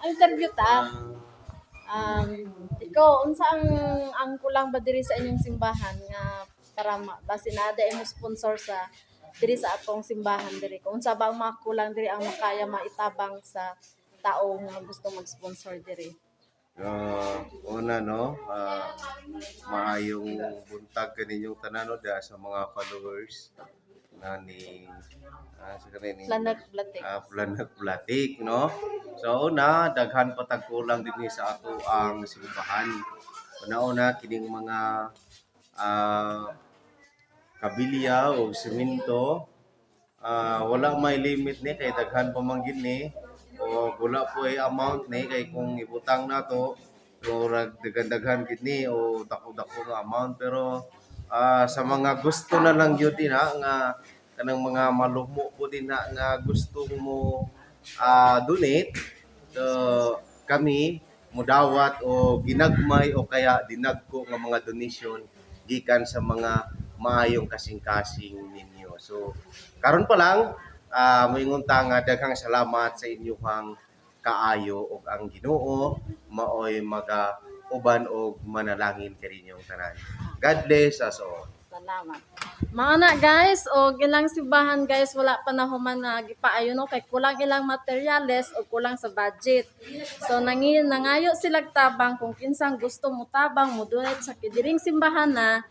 interview ta. Ikaw unsa ang kulang ba diri sa inyong simbahan nga para base na ada imong sponsor sa diri sa atong simbahan diri. Kung unsa ba ang mga kulang diri ang makaya maitabang sa tao nga gusto mag-sponsor diri. Una no, maayong buntag kaninyong tanan no da sa mga followers na ni sa kanini Planag blatik. Planag Platik no. So una daghan patag kulang dinhi sa ato ang simbahan. Una-una kining mga ah, kabilya o semento wala may limit ni kay daghan pa man gid ni o wala po ay amount ni kay kung ibutang nato murag daghan-daghan gid ni o dako-dako nga amount pero sa mga gusto na lang gyud din nga kanang mga malumo po din nga gusto mo donate so kami mudawat o ginagmay o kaya dinagko nga mga donation gikan sa mga maayong kasing-kasing ninyo. So karon pa lang moingon ta nga daghang salamat sa inyong kaayo ug ang Ginoo maoy uban og manalangin kaninyong tanan. God bless us all. Salamat. Mga na guys, o ilang simbahan guys, wala pa na human na gipaayo no kay kulang ilang materyales o kulang sa budget. So nangayo sila tabang kung kinsang gusto mo tabang mo donate sa kidiring simbahan na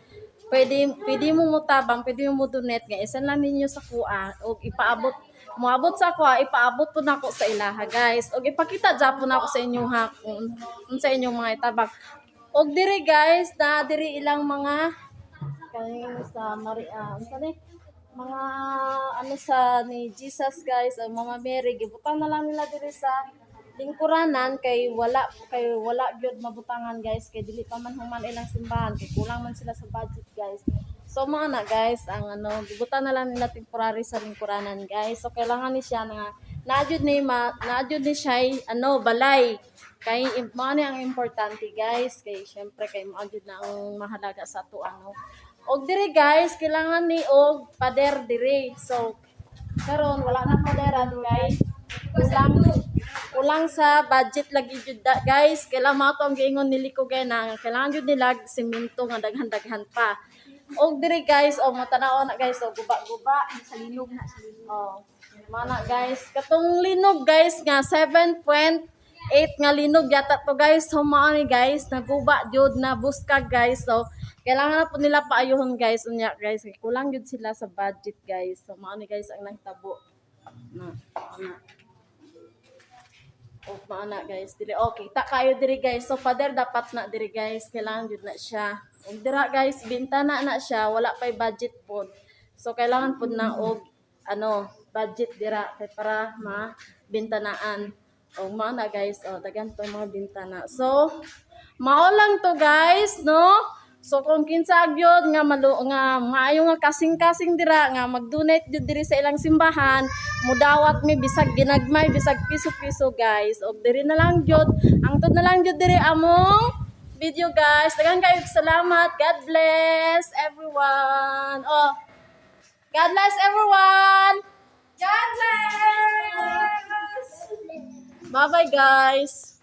pwede mo mutabang, pwede mo donate nga isan lang ninyo sa kuha o ipaabot moabot sa kuha, ipaabot po nako sa ilaha guys. O ipakita jud po nako sa inyo ha kung sa inyong mga itabang. Og diri guys, na diri ilang mga kaning sa Maria, unsa ni? Mga ano sa ni Jesus guys, ang Mama Mary gibutang na lang nila diri sa lingkuranan kay wala gyud mabutangan guys kay dili pa man human ilang simbahan kay kulang man sila sa budget guys. So mga na guys, ang ano gibutang na lang nila temporary sa lingkuranan guys. So kailangan ni siya nga naajud ni siya ano balay kay mo ni ang importante guys kay syempre kay mo na ang mahalaga sa ato ano. Og diri guys, kailangan ni og pader diri. So karon wala na paderan guys. Kulang sa budget lagi jud guys. Kailangan mo to ang giingon nili ko gay na kailangan jud nila semento nga daghan-daghan pa. Og diri guys, og matanaw na guys, og guba-guba sa linog na sa linog. Oh. Mana guys, katong linog guys nga 7.8 nga linog yata to guys. So mao ni guys, naguba jud na buskag guys. So kailangan na po nila paayuhon guys unya guys. Kulang jud sila sa budget guys. So mao ni guys ang nagtabo. Na. O maana guys diri okay ta kayo diri guys so pader dapat na diri guys kailangan jud na siya og dira guys bintana na siya wala pay budget pod so kailangan pod na og ano budget dira kay para mabintanaan og maana guys o daghan to mga bintana so mao lang to guys no. So kung kinsa gyud nga maayo nga kasing-kasing dira nga mag-donate jud diri sa ilang simbahan, mudawat mi bisag ginagmay bisag piso-piso guys. Og diri na lang jud, angtod na lang jud diri among video guys. Daghang kayo salamat. God bless everyone. Oh. God bless everyone. God bless. Bye-bye guys.